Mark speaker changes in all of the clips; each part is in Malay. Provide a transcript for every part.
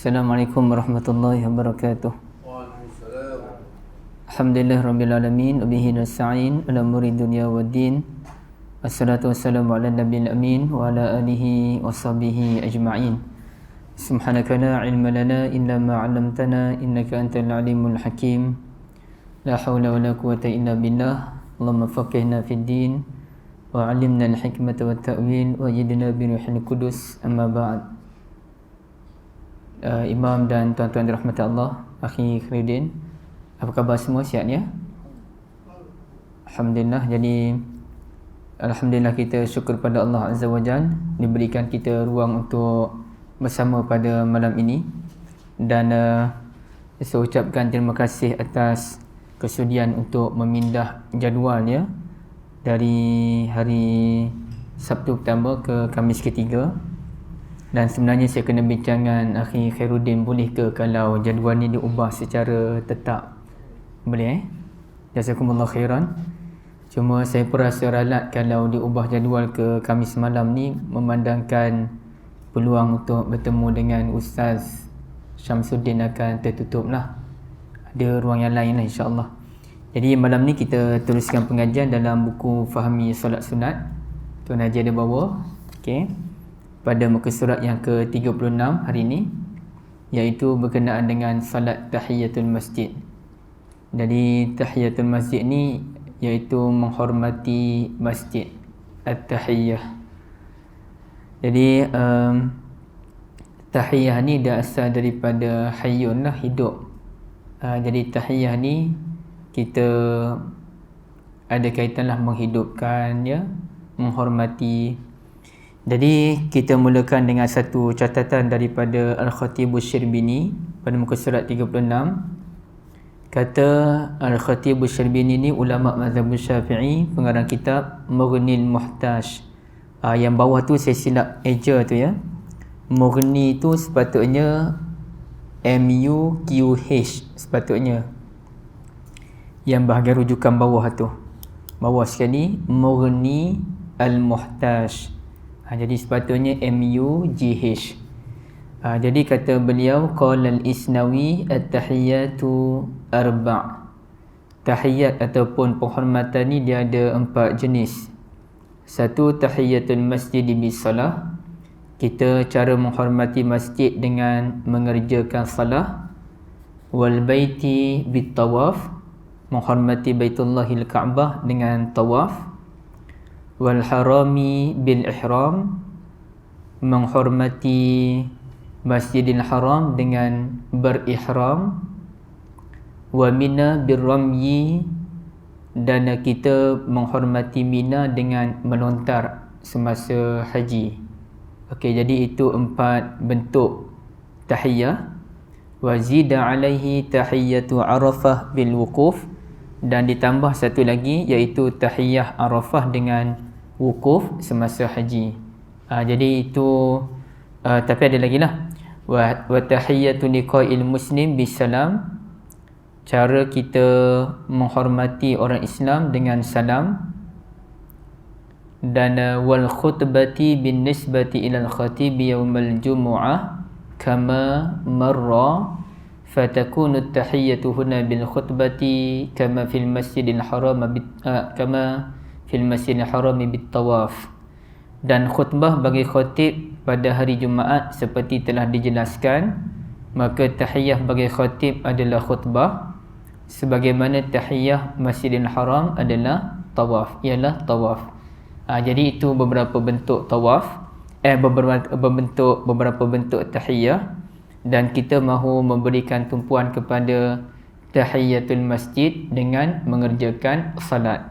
Speaker 1: Assalamualaikum warahmatullahi wabarakatuh. Alhamdulillah rabbil alamin wa bihi nasta'in ala umuri dunya waddin. Wassalatu wassalamu ala nabiyil amin wa ala alihi wa sahbihi ajma'in. Subhanaka la ilma lana illa ma 'allamtana innaka antal alimul hakim. La haula wala quwwata illa billah. Allahumma faqihna fid din wa 'allimna al-hikmata wat ta'wil wa zidna bi ruhil qudus. Amma ba'd. Imam dan tuan-tuan dirahmati Allah, akhi Khairuddin, apa khabar semua, sihat ya? Alhamdulillah. Jadi alhamdulillah kita syukur pada Allah Azza wa Jalla diberikan kita ruang untuk bersama pada malam ini. Dan saya ucapkan terima kasih atas kesudian untuk memindah jadual ya, dari hari Sabtu pertama ke Khamis ketiga. Dan sebenarnya saya kena bincangkan akhi Khairuddin, boleh ke kalau jadual ni diubah secara tetap? Boleh Jazakumullah khairan. Cuma saya pun rasa ralat kalau diubah jadual ke Khamis malam ni, memandangkan peluang untuk bertemu dengan Ustaz Syamsuddin akan tertutup lah. Ada ruang yang lain lah insyaAllah. Jadi malam ni kita teruskan pengajian dalam buku Fahami Solat Sunat. Tuan Haji ada bawa, okay, pada muka surat yang ke-36 hari ini, iaitu berkenaan dengan salat tahiyatul masjid. Jadi tahiyatul masjid ni iaitu menghormati masjid, at-tahiyah. Jadi tahiyah ni dah asal daripada hayyun lah, hidup. Jadi tahiyah ni kita ada kaitan lah menghidupkan ya, menghormati. Jadi kita mulakan dengan satu catatan daripada Al-Khatibus Syirbini pada muka surat 36. Kata Al-Khatibus Syirbini ni ulama mazhab Syafi'i, pengarang kitab Mughnil Muhtaj. Yang bawah tu saya silap eja tu ya. Mughni tu sepatutnya M-U-Q-H sepatutnya. Yang bahagian rujukan bawah tu, bawah sekali, Mughni Al-Muhtaj. Jadi sepatutnya M-U-G-H. Jadi kata beliau, qala al-Isnawi at-tahiyatu arba'. Tahiyat ataupun penghormatan ni dia ada 4 jenis. Satu, tahiyatul masjid bis-salah. Kita cara menghormati masjid dengan mengerjakan salah. Wal baiti bit-tawaf. Menghormati Baitullahil Ka'bah dengan tawaf. Wal harami bil ihram, menghormati Masjidil Haram dengan berihram. Wa mina bir ramyi, dan kita menghormati Mina dengan melontar semasa haji. Okey, jadi itu 4 bentuk tahiyah. Wa zida alaihi tahiyatu Arafah bil wukuf, dan ditambah satu lagi iaitu tahiyah Arafah dengan wukuf semasa haji. Jadi itu tapi ada lagi lah. Wa tahiyatu liqa'il muslim bisalam, cara kita menghormati orang Islam dengan salam. Dan wal khutbati bin nisbati ila al-khatib yaumal jumu'ah kama marra, fatakunu at-tahiyyatu huna bil khutbati kama fil masjidil haram kama fil masjidil haram bit tawaf. Dan khutbah bagi khatib pada hari Jumaat seperti telah dijelaskan, maka tahiyah bagi khatib adalah khutbah, sebagaimana tahiyah Masjidil Haram adalah tawaf, ialah tawaf. Jadi itu beberapa bentuk tawaf, beberapa bentuk tahiyah. Dan kita mahu memberikan tumpuan kepada tahiyatul masjid dengan mengerjakan salat.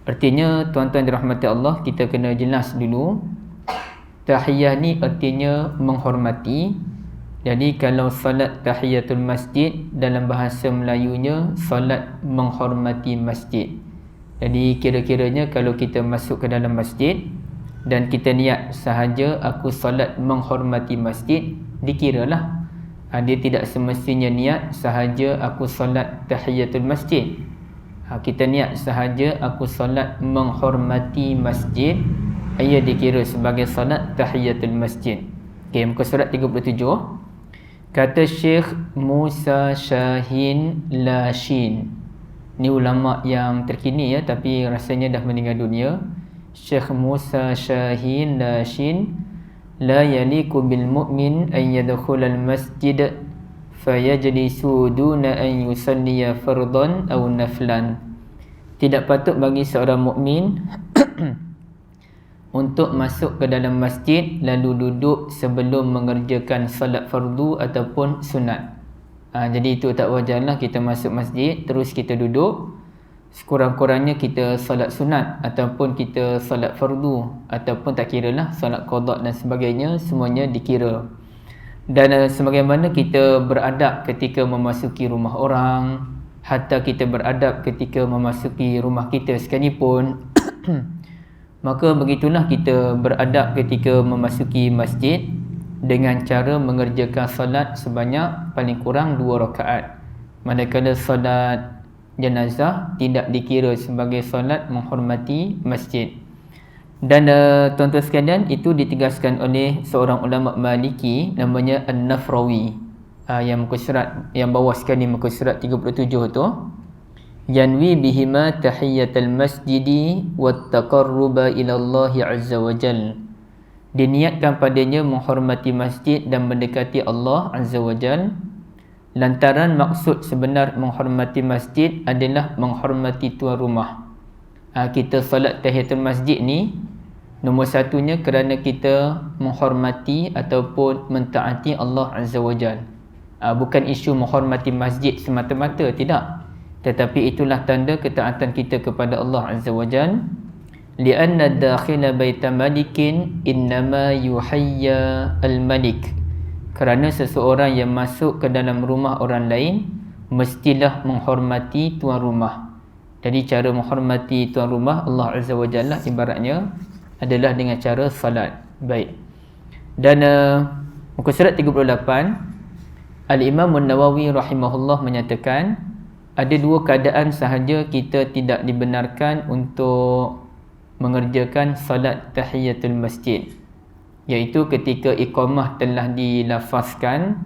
Speaker 1: Artinya tuan-tuan dirahmati Allah, kita kena jelas dulu tahiyah ni artinya menghormati. Jadi kalau salat tahiyatul masjid dalam bahasa Melayunya salat menghormati masjid. Jadi kira-kiranya kalau kita masuk ke dalam masjid dan kita niat sahaja aku salat menghormati masjid, dikiralah. Dia tidak semestinya niat sahaja aku solat tahiyatul masjid. Kita niat sahaja aku solat menghormati masjid, ia dikira sebagai solat tahiyatul masjid. Okey, muka surat 37. Kata Syekh Musa Shahin Lashin. Ni ulama yang terkini ya, tapi rasanya dah meninggal dunia. Syekh Musa Shahin Lashin, la yaliku bil mu'min an yadkhulal masjid fayajlisu duna an yusalliya fardan aw naflan. Tidak patut bagi seorang mukmin untuk masuk ke dalam masjid lalu duduk sebelum mengerjakan salat fardu ataupun sunat. Jadi itu tak wajarlah kita masuk masjid terus kita duduk. Sekurang-kurangnya kita salat sunat ataupun kita salat fardu ataupun tak kiralah salat qada dan sebagainya, semuanya dikira. Dan sebagaimana kita beradab ketika memasuki rumah orang, hatta kita beradab ketika memasuki rumah kita sekalipun, maka begitulah kita beradab ketika memasuki masjid dengan cara mengerjakan salat sebanyak paling kurang 2 rakaat. Manakala salat jenazah tidak dikira sebagai solat menghormati masjid. Dan tuan-tuan sekalian, itu ditegaskan oleh seorang ulama Maliki namanya An-Nafrawi, yang muka surat yang bawah sekali, muka surat 37 tu, yanwi bihima tahiyatul masjidi wat taqarruba ila Allah azza wa jalla. Diniatkan padanya menghormati masjid dan mendekati Allah azza wa jalla. Lantaran maksud sebenar menghormati masjid adalah menghormati tuan rumah. Kita salat tahiyatul masjid ni nombor satunya kerana kita menghormati ataupun mentaati Allah Azza wa Jal. Bukan isu menghormati masjid semata-mata, tidak. Tetapi itulah tanda ketaatan kita kepada Allah Azza wa Jal. Lianna dakhila baita malikin innama yuhayya al-malik. Kerana seseorang yang masuk ke dalam rumah orang lain mestilah menghormati tuan rumah. Jadi cara menghormati tuan rumah Allah Azza wa Jalla ibaratnya adalah dengan cara salat. Baik. Dan muka surat 38, Al-Imam An-Nawawi rahimahullah menyatakan ada 2 keadaan sahaja kita tidak dibenarkan untuk mengerjakan salat tahiyatul masjid, iaitu ketika iqamah telah dilafazkan.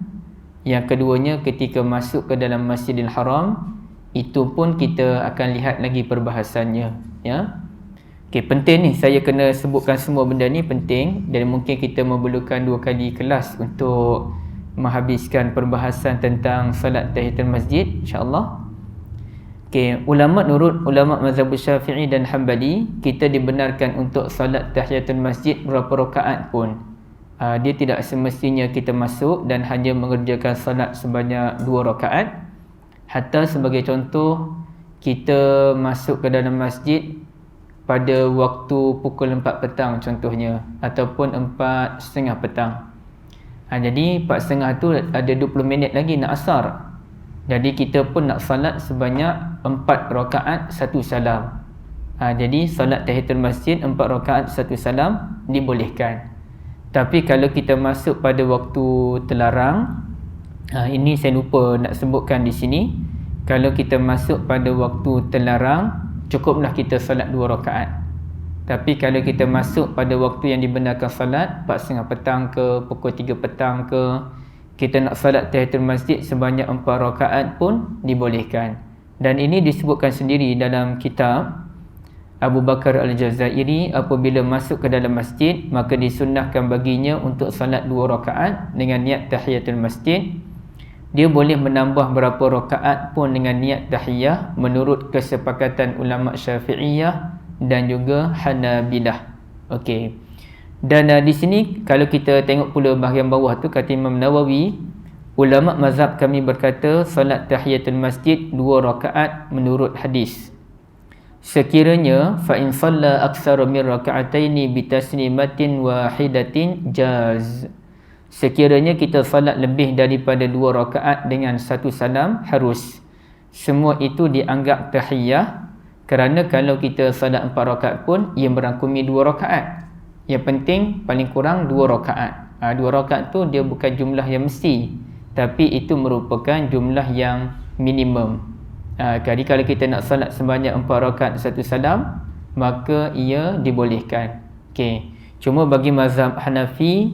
Speaker 1: Yang keduanya ketika masuk ke dalam Masjidil Haram. Itu pun kita akan lihat lagi perbahasannya, ya. Okey, penting ni saya kena sebutkan semua benda ni penting, dan mungkin kita memerlukan 2 kali kelas untuk menghabiskan perbahasan tentang salat tahiyatul masjid, insya-Allah. Okey, nurut ulama mazhab Syafi'i dan Hanbali, kita dibenarkan untuk salat tahiyatul masjid berapa rakaat pun. Dia tidak semestinya kita masuk dan hanya mengerjakan salat sebanyak 2 rakaat. Hatta sebagai contoh, kita masuk ke dalam masjid pada waktu pukul 4 petang contohnya, ataupun 4.30 petang. Jadi 4.30 tu ada 20 minit lagi nak asar. Jadi kita pun nak salat sebanyak 4 rakaat 1 salam. Jadi salat tahiyatul masjid 4 rakaat 1 salam dibolehkan. Tapi kalau kita masuk pada waktu terlarang, ini saya lupa nak sebutkan di sini. Kalau kita masuk pada waktu terlarang, cukuplah kita salat 2 rakaat. Tapi kalau kita masuk pada waktu yang dibenarkan salat 4.30 petang ke pukul 3 petang ke, kita nak salat tahiyatul masjid sebanyak 4 rakaat pun dibolehkan. Dan ini disebutkan sendiri dalam kitab Abu Bakar Al-Jazairi. Apabila masuk ke dalam masjid, maka disunnahkan baginya untuk salat 2 rakaat dengan niat tahiyatul masjid. Dia boleh menambah berapa rakaat pun dengan niat tahiyah menurut kesepakatan ulama Syafi'iyah dan juga Hanabilah. Okey. Dan di sini kalau kita tengok pula bahagian bawah tu, kata Imam Nawawi, ulama mazhab kami berkata salat tahiyatul masjid 2 rakaat menurut hadis. Sekiranya fa in shalla aktsara min raka'ataini bi taslimatin wahidatin jaz. Sekiranya kita salat lebih daripada 2 rakaat dengan 1 salam, harus. Semua itu dianggap tahiyah, kerana kalau kita salat 4 rakaat pun ia merangkumi 2 rakaat. Yang penting paling kurang 2 rakaat. 2 rakaat tu dia bukan jumlah yang mesti, tapi itu merupakan jumlah yang minimum. Jadi kalau kita nak salat sebanyak 4 rakaat 1 salam, maka ia dibolehkan. Okey. Cuma bagi mazhab Hanafi,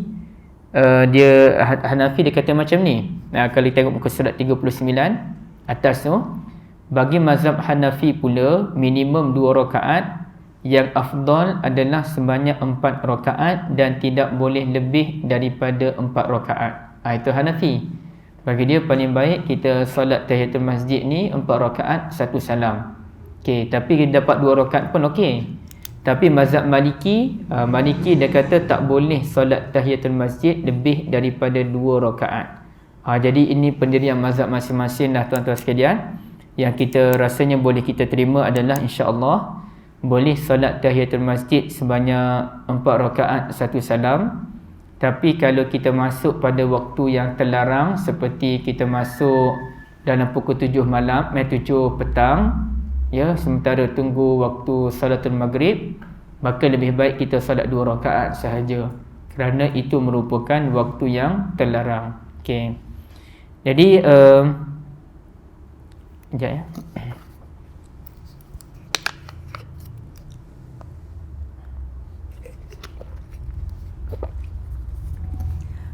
Speaker 1: dia Hanafi dia kata macam ni. Kalau tengok muka surat 39 atas tu, bagi mazhab Hanafi pula minimum 2 rakaat, yang afdal adalah sebanyak 4 rakaat dan tidak boleh lebih daripada 4 rakaat. Itu Hanafi. Bagi dia paling baik kita solat tahiyatul masjid ni 4 rakaat 1 salam. Okey, tapi kita dapat 2 rakaat pun okey. Tapi mazhab Maliki, Maliki dia kata tak boleh solat tahiyatul masjid lebih daripada 2 rakaat. Jadi ini pendirian mazhab masing-masing lah tuan-tuan sekalian. Yang kita rasanya boleh kita terima adalah insya-Allah boleh solat tahiyatul masjid sebanyak 4 rakaat 1 salam. Tapi kalau kita masuk pada waktu yang terlarang, seperti kita masuk dalam pukul 7 malam, 7 petang, ya, sementara tunggu waktu salatul maghrib, maka lebih baik kita solat 2 rakaat sahaja, kerana itu merupakan waktu yang terlarang. Okey. Jadi sekejap ya.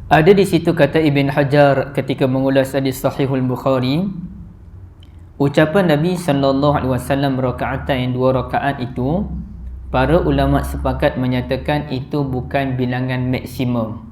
Speaker 1: Ada di situ kata Ibn Hajar ketika mengulas hadis Sahihul Bukhari, ucapan Nabi SAW rakaatain 2 rakaat itu, para ulama sepakat menyatakan itu bukan bilangan maksimum,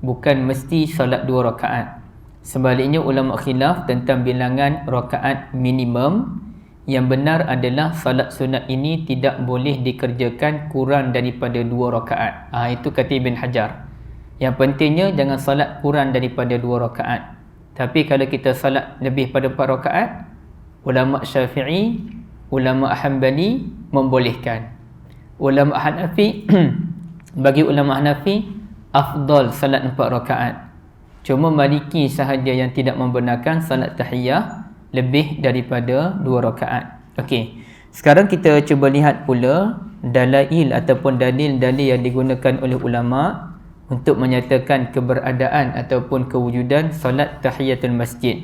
Speaker 1: bukan mesti solat 2 rakaat. Sebaliknya ulama khilaf tentang bilangan rakaat minimum. Yang benar adalah salat sunat ini tidak boleh dikerjakan kurang daripada 2 rakaat. Itu kata Ibn Hajar. Yang pentingnya jangan salat kurang daripada 2 rakaat. Tapi kalau kita salat lebih pada 4 rakaat, ulama Syafi'i, ulama Hanbali membolehkan. Ulama Hanafi bagi ulama Hanafi afdal salat 4 rakaat. Cuma Maliki sahaja yang tidak membenarkan salat tahiyah lebih daripada 2 rakaat. Okey. Sekarang kita cuba lihat pula dalail ataupun dalil-dalil yang digunakan oleh ulama untuk menyatakan keberadaan ataupun kewujudan solat tahiyatul masjid.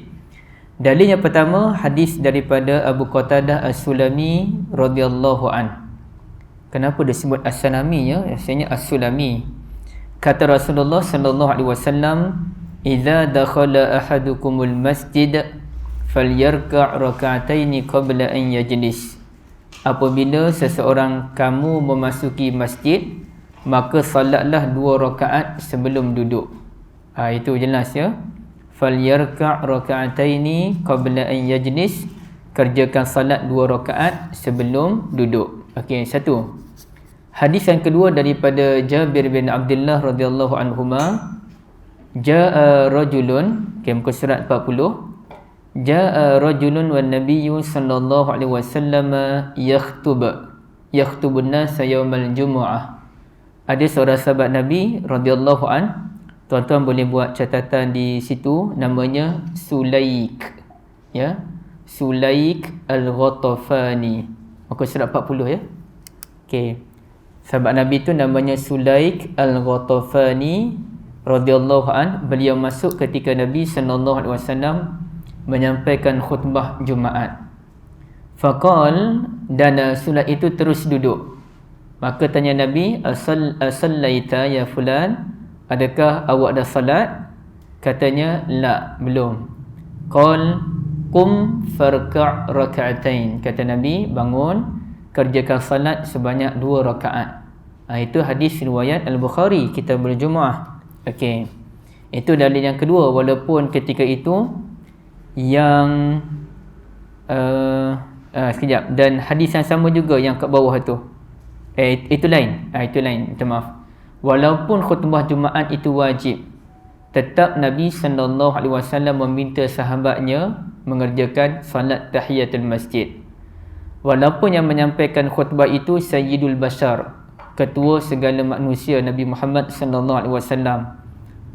Speaker 1: Dalil yang pertama, hadis daripada Abu Qatadah As-Sulami radhiyallahu an. Kenapa disebut As-Sulami ya? Rasanya As-Sulami. Kata Rasulullah sallallahu alaihi wasallam, "Idza dakhala ahadukumul masjid falyarka' rak'ataini qabla an yajlis." Apabila seseorang kamu memasuki masjid, maka salatlah 2 rakaat sebelum duduk. Itu jelas ya. Falyarka' rak'ataini qabla an yajlis, kerjakan salat 2 rakaat sebelum duduk. Okey, satu. Hadis yang kedua daripada Jabir bin Abdullah radhiyallahu anhuma, jaa rajulun, muka surat 40. Jaa rajulun wan nabiyyu sallallahu alaihi wasallam yakhtubun nas yaumal jumu'ah. Ada seorang sahabat Nabi radhiyallahu an, tuan-tuan boleh buat catatan di situ, namanya Sulaik, ya, Sulaik Al-Ghatafani, muka surat 40 ya. Okey, sahabat Nabi tu namanya Sulaik Al-Ghatafani radhiyallahu an. Beliau masuk ketika Nabi sallallahu alaihi wasallam menyampaikan khutbah Jumaat. Faqal, dan Sulaik itu terus duduk. Maka tanya Nabi, "Asallaita ya fulan?" Adakah awak dah salat? Katanya, "La, belum." Qal, "Qum farka' raka'atain." Kata Nabi, bangun, kerjakan salat sebanyak 2 rakaat. Itu hadis riwayat Al-Bukhari, kitab Al-Jumu'ah. Okey. Itu dalil yang kedua, walaupun ketika itu yang sekejap, dan hadis yang sama juga yang kat bawah tu. Itu lain. Itu lain. Minta maaf. Walaupun khutbah Jumaat itu wajib, tetap Nabi sallallahu alaihi wasallam meminta sahabatnya mengerjakan salat tahiyatul masjid. Walaupun yang menyampaikan khutbah itu Sayyidul Bashar, ketua segala manusia Nabi Muhammad sallallahu alaihi wasallam,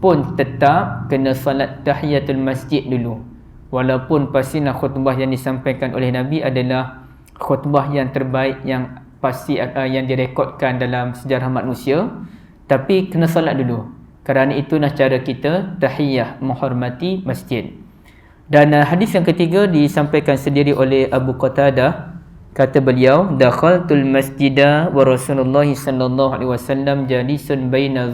Speaker 1: pun tetap kena salat tahiyatul masjid dulu. Walaupun pastilah khutbah yang disampaikan oleh Nabi adalah khutbah yang terbaik, yang pasti yang direkodkan dalam sejarah manusia, tapi kena salat dulu. Kerana itulah cara kita tahiyah, menghormati masjid. Dan hadis yang ketiga disampaikan sendiri oleh Abu Qatadah. Kata beliau, "Dakhaltul masjida wa Rasulullah sallallahu alaihi wasallam jalisun baina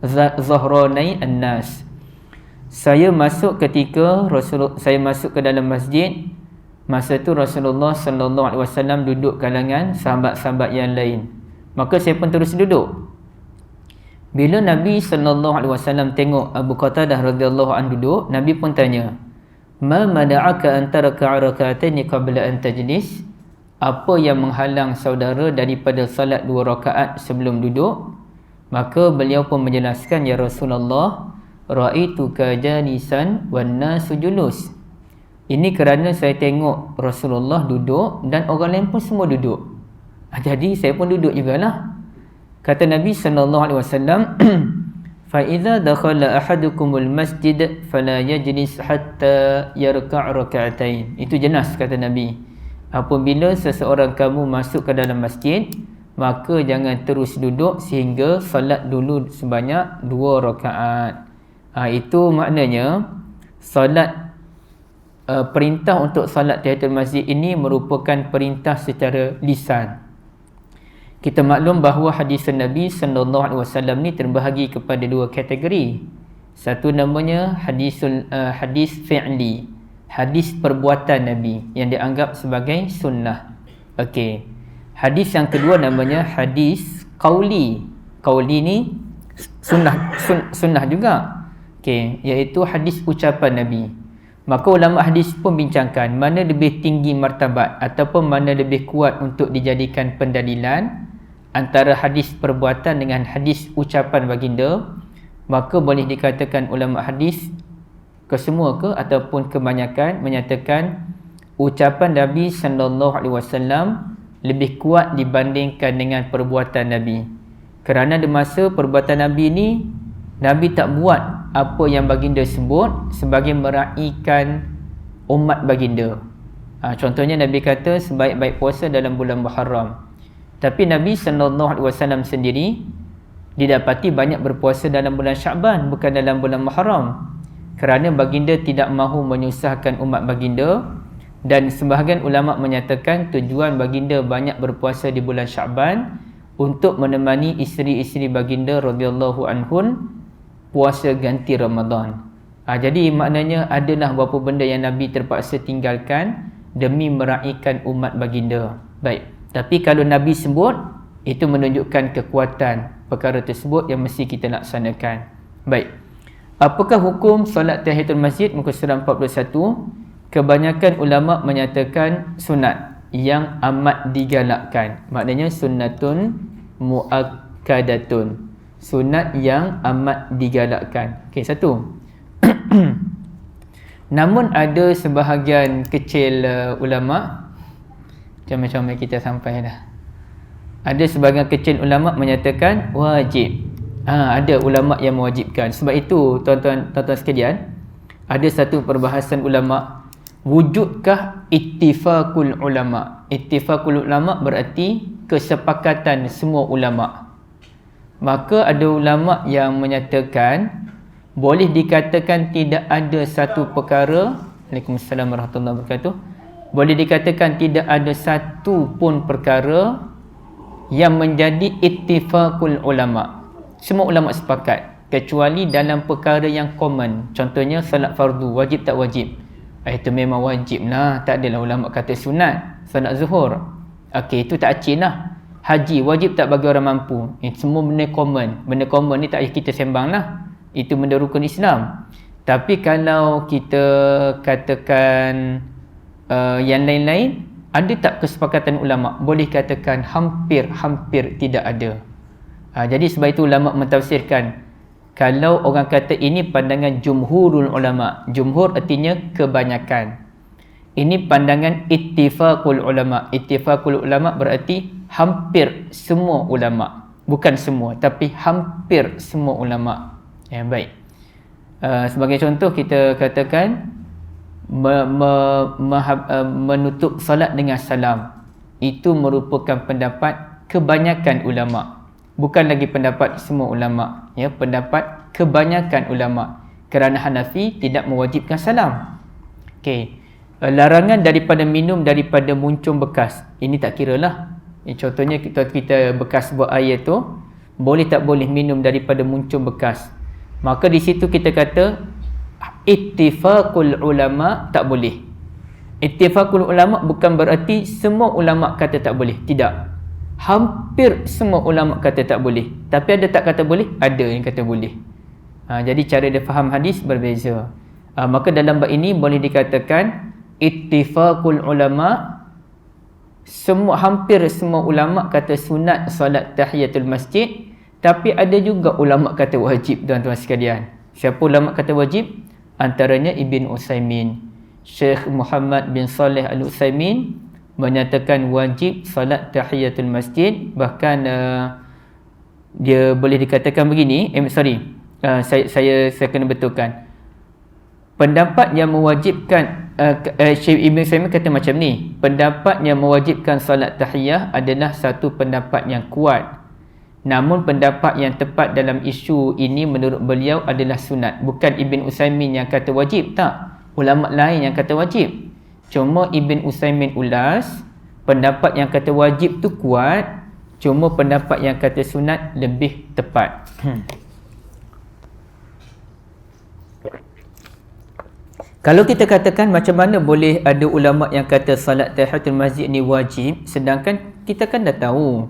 Speaker 1: zahranai an-nas. Saya masuk saya masuk ke dalam masjid. Masa tu Rasulullah sallallahu alaihi wasallam duduk kalangan sahabat-sahabat yang lain. Maka saya pun terus duduk. Bila Nabi sallallahu alaihi wasallam tengok Abu Qatadah radhiyallahu anhu duduk, Nabi pun tanya, "Ma mana'aka an taraka rak'ataini qabla an tajlis?" Apa yang menghalang saudara daripada salat 2 rakaat sebelum duduk? Maka beliau pun menjelaskan, "Ya Rasulullah, ra'aituka jalisan wan nasu julus." Ini kerana saya tengok Rasulullah duduk dan orang lain pun semua duduk. Jadi saya pun duduk jugalah. Kata Nabi sallallahu alaihi wasallam, "Fa idza dakhala ahadukumul masjid fala yajlis hatta yarka' rak'atain." Itu jelas kata Nabi. Apabila seseorang kamu masuk ke dalam masjid, maka jangan terus duduk sehingga salat dulu sebanyak 2 rakaat. Itu maknanya salat perintah untuk salat tahiyatul masjid ini merupakan perintah secara lisan. Kita maklum bahawa hadis Nabi sallallahu alaihi wasallam ni terbahagi kepada 2 kategori. Satu namanya hadis fi'li, hadis perbuatan Nabi yang dianggap sebagai sunnah. Okey. Hadis yang kedua namanya hadis qauli. Qauli ni sunnah juga. Okey, iaitu hadis ucapan Nabi. Maka ulama hadis pun bincangkan mana lebih tinggi martabat ataupun mana lebih kuat untuk dijadikan pendalilan antara hadis perbuatan dengan hadis ucapan baginda. Maka boleh dikatakan ulama hadis kesemua ataupun kebanyakan menyatakan ucapan Nabi sallallahu alaihi wasallam lebih kuat dibandingkan dengan perbuatan Nabi. Kerana di masa perbuatan Nabi ni, Nabi tak buat apa yang baginda sebut sebagai meraihkan umat baginda. Contohnya Nabi kata sebaik-baik puasa dalam bulan Muharram. Tapi Nabi SAW sendiri didapati banyak berpuasa dalam bulan Sya'ban, bukan dalam bulan Muharram. Kerana baginda tidak mahu menyusahkan umat baginda, dan sebahagian ulama menyatakan tujuan baginda banyak berpuasa di bulan Sya'ban untuk menemani isteri-isteri baginda radhiyallahu anhun puasa ganti Ramadan. Jadi maknanya adalah beberapa benda yang Nabi terpaksa tinggalkan demi meraihkan umat baginda. Baik. Tapi kalau Nabi sebut, itu menunjukkan kekuatan perkara tersebut yang mesti kita laksanakan. Baik. Apakah hukum solat tahiyatul masjid? Muka surat 41. Kebanyakan ulama menyatakan sunat yang amat digalakkan. Maknanya sunnatun muakkadatun. Sunat yang amat digalakkan. Okey, 1. Namun ada sebahagian kecil ulama, macam kita sampai dah. Ada sebahagian kecil ulama menyatakan wajib. Ada ulama yang mewajibkan. Sebab itu tuan-tuan sekalian, ada satu perbahasan ulama, wujudkah ittifaqul ulama? Ittifaqul ulama berarti kesepakatan semua ulama. Maka ada ulama yang menyatakan boleh dikatakan tidak ada satu perkara, Waalaikumsalam warahmatullahi wabarakatuh, boleh dikatakan tidak ada satu pun perkara yang menjadi ittifaqul ulama. Semua ulama sepakat, kecuali dalam perkara yang common. Contohnya salat fardu, wajib tak wajib? Itu memang wajib lah, tak adalah ulama kata sunat. Salat zuhur, okey, itu tak acin lah. Haji, wajib tak bagi orang mampu? Semua benda common. Benda common ni tak payah kita sembang lah. Itu benda rukun Islam. Tapi kalau kita katakan yang lain-lain, ada tak kesepakatan ulama? Boleh katakan hampir tidak ada. Jadi sebab itu ulama mentafsirkan, kalau orang kata ini pandangan jumhurul ulama, jumhur artinya kebanyakan. Ini pandangan ittifaqul ulama. Ittifaqul ulama berarti hampir semua ulama. Bukan semua, tapi hampir semua ulama. Baik. Sebagai contoh kita katakan menutup salat dengan salam. Itu merupakan pendapat kebanyakan ulama. Bukan lagi pendapat semua ulama. Pendapat kebanyakan ulama. Kerana Hanafi tidak mewajibkan salam. Okey. Larangan daripada minum daripada muncung bekas. Ini tak kira lah. Contohnya kita bekas buat air tu, boleh tak boleh minum daripada muncung bekas. Maka di situ kita kata ittifaqul ulama tak boleh. Ittifaqul ulama bukan berarti semua ulama kata tak boleh, tidak. Hampir semua ulama kata tak boleh. Tapi ada tak kata boleh? Ada yang kata boleh. Jadi cara dia faham hadis berbeza. Maka dalam bab ini boleh dikatakan ittifaqul ulama, hampir semua ulama kata sunat solat tahiyatul masjid. Tapi ada juga ulama kata wajib, tuan-tuan sekalian. Siapa ulama kata wajib? Antaranya Ibn Utsaimin. Syekh Muhammad bin Saleh Al-Utsaimin menyatakan wajib salat tahiyatul masjid. Bahkan dia boleh dikatakan begini, saya kena betulkan. Pendapat yang mewajibkan Syekh Ibn Utsaimin kata macam ni, pendapat yang mewajibkan salat tahiyah adalah satu pendapat yang kuat. Namun pendapat yang tepat dalam isu ini menurut beliau adalah sunat. Bukan Ibn Utsaimin yang kata wajib, tak. Ulama lain yang kata wajib. Cuma Ibn Utsaimin ulas, pendapat yang kata wajib tu kuat, cuma pendapat yang kata sunat lebih tepat. Kalau kita katakan macam mana boleh ada ulama yang kata salat tahiyatul masjid ni wajib, sedangkan kita kan dah tahu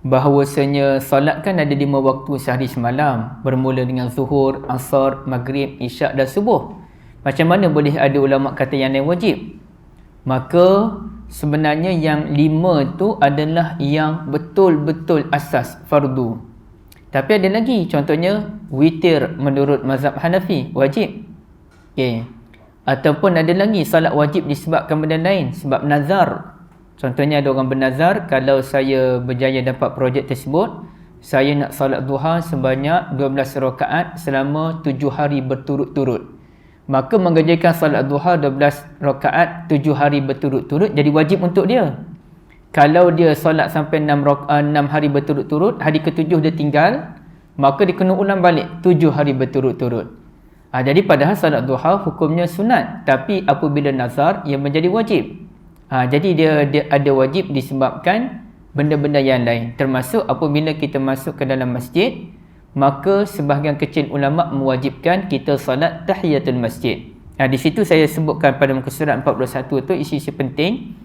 Speaker 1: bahawasanya solat kan ada 5 waktu sehari semalam, bermula dengan zuhur, asar, maghrib, isyak dan subuh. Macam mana boleh ada ulama kata yang lain wajib? Maka sebenarnya yang 5 tu adalah yang betul-betul asas fardu. Tapi ada lagi, contohnya witir menurut mazhab Hanafi wajib. Okey. Ataupun ada lagi solat wajib disebabkan benda lain, sebab nazar. Contohnya ada orang bernazar, kalau saya berjaya dapat projek tersebut, saya nak salat duha sebanyak 12 rakaat selama 7 hari berturut-turut. Maka mengerjakan salat duha 12 rakaat 7 hari berturut-turut jadi wajib untuk dia. Kalau dia salat sampai 6 hari berturut-turut, hari ke-7 dia tinggal, maka dia kena ulang balik 7 hari berturut-turut. Jadi padahal salat duha hukumnya sunat, tapi apabila nazar ia menjadi wajib. Jadi dia ada wajib disebabkan benda-benda yang lain. Termasuk apabila kita masuk ke dalam masjid, maka sebahagian kecil ulama mewajibkan kita salat tahiyatul masjid. Di situ saya sebutkan pada muka surat 41 tu isi-isi penting.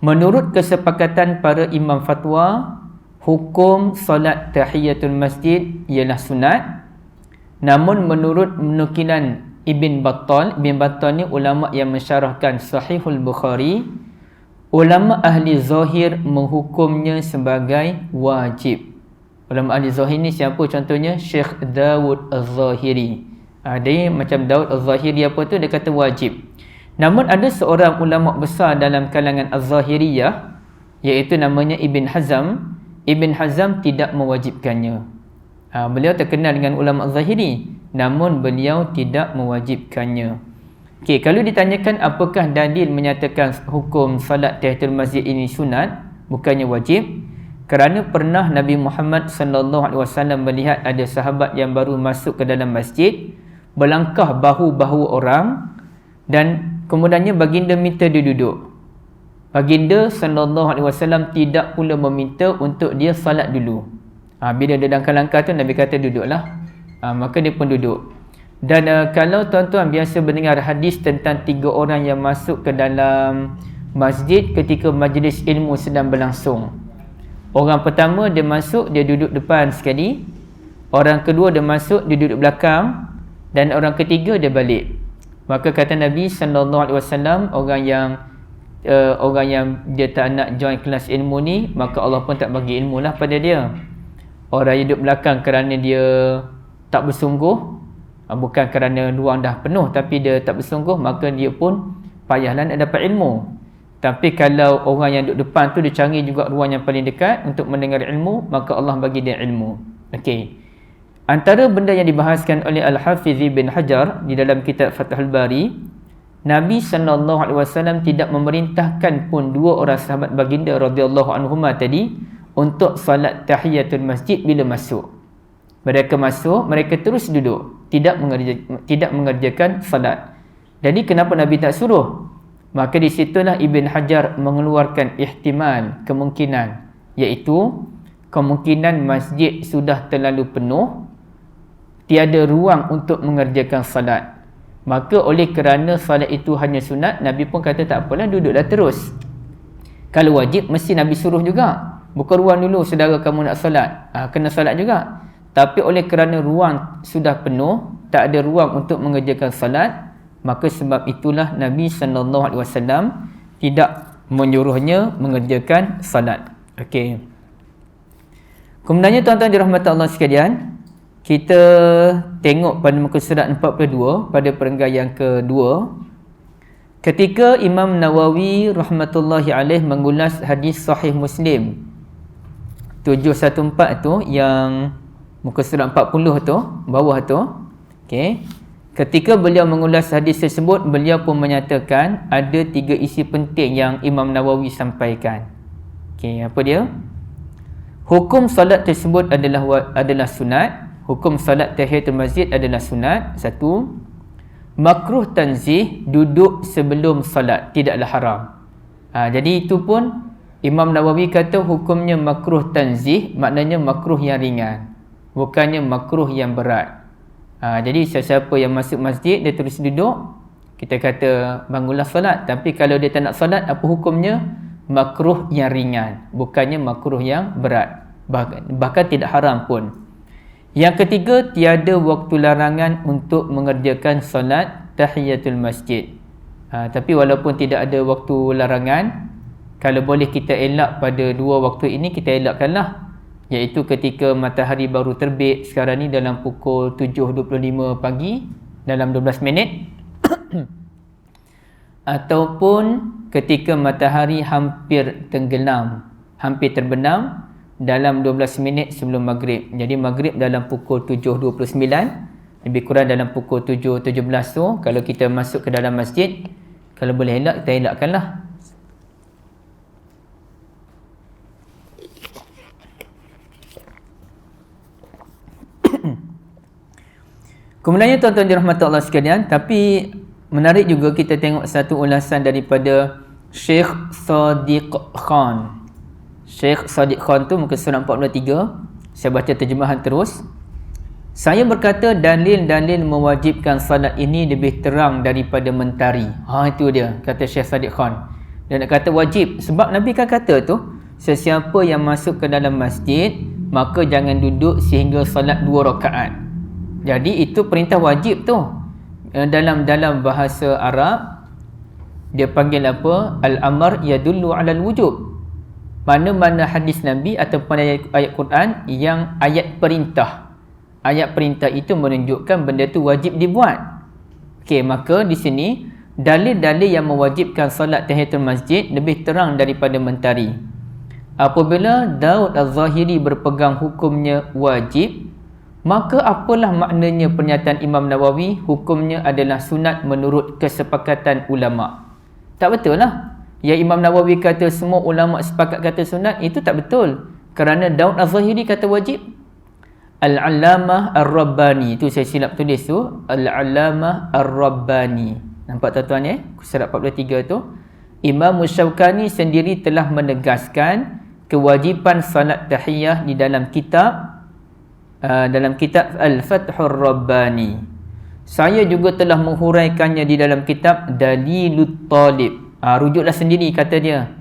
Speaker 1: Menurut kesepakatan para imam fatwa, hukum salat tahiyatul masjid ialah sunat. Namun menurut nukilan Ibn Battal ni ulama yang mensyarahkan Sahihul Bukhari, ulama ahli zahir menghukumnya sebagai wajib. Ulama ahli zahir ni siapa contohnya? Syekh Dawud Az-Zahiri. Dia macam Dawud Az-Zahiri apa tu, dia kata wajib. Namun ada seorang ulama besar dalam kalangan Az-Zahiriyah, iaitu namanya Ibn Hazm. Ibn Hazm tidak mewajibkannya. Beliau terkenal dengan ulama Az-Zahiri, namun beliau tidak mewajibkannya. Okey, kalau ditanyakan apakah dalil menyatakan hukum salat tahiyatul masjid ini sunat, bukannya wajib? Kerana pernah Nabi Muhammad sallallahu alaihi wasallam melihat ada sahabat yang baru masuk ke dalam masjid, berlangkah bahu-bahu orang, dan kemudiannya baginda minta dia duduk. Baginda sallallahu alaihi wasallam tidak pula meminta untuk dia salat dulu. Bila dia langkah-langkah tu, Nabi kata duduklah. Maka dia pun duduk. Dan kalau tuan-tuan biasa mendengar hadis tentang 3 orang yang masuk ke dalam masjid ketika majlis ilmu sedang berlangsung. Orang pertama dia masuk, dia duduk depan sekali. Orang kedua dia masuk, dia duduk belakang. Dan orang ketiga dia balik. Maka kata Nabi SAW, orang yang dia tak nak join kelas ilmu ni, maka Allah pun tak bagi ilmu lah pada dia. Orang yang duduk belakang kerana dia tak bersungguh, bukan kerana ruang dah penuh, tapi dia tak bersungguh, maka dia pun payahlah nak dapat ilmu. Tapi kalau orang yang duduk depan tu dia cari juga ruang yang paling dekat untuk mendengar ilmu, maka Allah bagi dia ilmu. Okey. Antara benda yang dibahaskan oleh Al-Hafiz Ibn Hajar di dalam kitab Fathul Bari, Nabi SAW tidak memerintahkan pun 2 orang sahabat baginda radhiyallahu anhuma tadi untuk salat tahiyatul masjid bila masuk. Mereka masuk, mereka terus duduk, tidak mengerjakan salat. Jadi kenapa Nabi tak suruh? Maka di situlah Ibn Hajar mengeluarkan ihtimal, kemungkinan, iaitu kemungkinan masjid sudah terlalu penuh, tiada ruang untuk mengerjakan salat. Maka oleh kerana salat itu hanya sunat, Nabi pun kata tak apalah, duduklah terus. Kalau wajib mesti Nabi suruh juga, buka ruang dulu saudara kamu nak salat, kena salat juga. Tapi oleh kerana ruang sudah penuh, tak ada ruang untuk mengerjakan salat, maka sebab itulah Nabi SAW tidak menyuruhnya mengerjakan salat. Okey. Kemudiannya tuan-tuan dirahmati Allah sekalian, kita tengok pada muka surat 42 pada perenggan yang kedua, ketika Imam Nawawi rahmatullahi alaih mengulas hadis sahih Muslim 714 tu, yang muka surat 40 tu, bawah tu. Okey. Ketika beliau mengulas hadis tersebut, beliau pun menyatakan ada 3 isi penting yang Imam Nawawi sampaikan. Okey, apa dia? Hukum salat tersebut adalah sunat. Hukum salat tahiyatul masjid adalah sunat. 1. Makruh tanzih, duduk sebelum salat, tidaklah haram. Jadi itu pun Imam Nawawi kata hukumnya makruh tanzih, maknanya makruh yang ringan, bukannya makruh yang berat. Jadi sesiapa yang masuk masjid, dia terus duduk, kita kata bangunlah salat. Tapi kalau dia tak nak salat, apa hukumnya? Makruh yang ringan, bukannya makruh yang berat, bahkan tidak haram pun. Yang ketiga, tiada waktu larangan untuk mengerjakan solat tahiyatul masjid. Tapi walaupun tidak ada waktu larangan, kalau boleh kita elak pada 2 waktu ini, kita elakkanlah, iaitu ketika matahari baru terbit sekarang ni dalam pukul 7.25 pagi, dalam 12 minit ataupun ketika matahari hampir tenggelam, hampir terbenam dalam 12 minit sebelum maghrib. Jadi maghrib dalam pukul 7.29, lebih kurang dalam pukul 7.17 tu, kalau kita masuk ke dalam masjid, kalau boleh elak, kita elakkanlah. Kemudiannya tuan-tuan dirahmati Allah sekalian, tapi menarik juga kita tengok satu ulasan daripada Syekh Sadiq Khan. Syekh Sadiq Khan tu muka surat 43. Saya baca terjemahan terus. Saya berkata dalil-dalil mewajibkan salat ini lebih terang daripada mentari. Itu dia, kata Syekh Sadiq Khan. Dia nak kata wajib, sebab Nabi kan kata tu, sesiapa yang masuk ke dalam masjid, maka jangan duduk sehingga salat 2 rakaat. Jadi itu perintah wajib tu. Dalam bahasa Arab dia panggil apa? Al-amr yadullu 'alal wujub. Mana-mana hadis Nabi ataupun ayat Quran yang ayat perintah. Ayat perintah itu menunjukkan benda tu wajib dibuat. Okey, maka di sini dalil-dalil yang mewajibkan solat tahiyatul masjid lebih terang daripada mentari. Apabila Daud Az-Zahiri berpegang hukumnya wajib, maka apalah maknanya pernyataan Imam Nawawi hukumnya adalah sunat menurut kesepakatan ulama? Tak betul lah. Yang Imam Nawawi kata semua ulama sepakat kata sunat, itu tak betul. Kerana Daud Az-Zahiri kata wajib. Al-Allamah Ar-Rabbani, itu saya silap tulis tu, Al-Allamah Ar-Rabbani. Nampak tuan-tuan ya? Surat 43 tu. Imam Syaukani sendiri telah menegaskan kewajipan salat tahiyah di dalam kitab Al-Fathur Rabbani. Saya juga telah menghuraikannya di dalam kitab Dalilut Talib. Rujuklah sendiri, kata dia.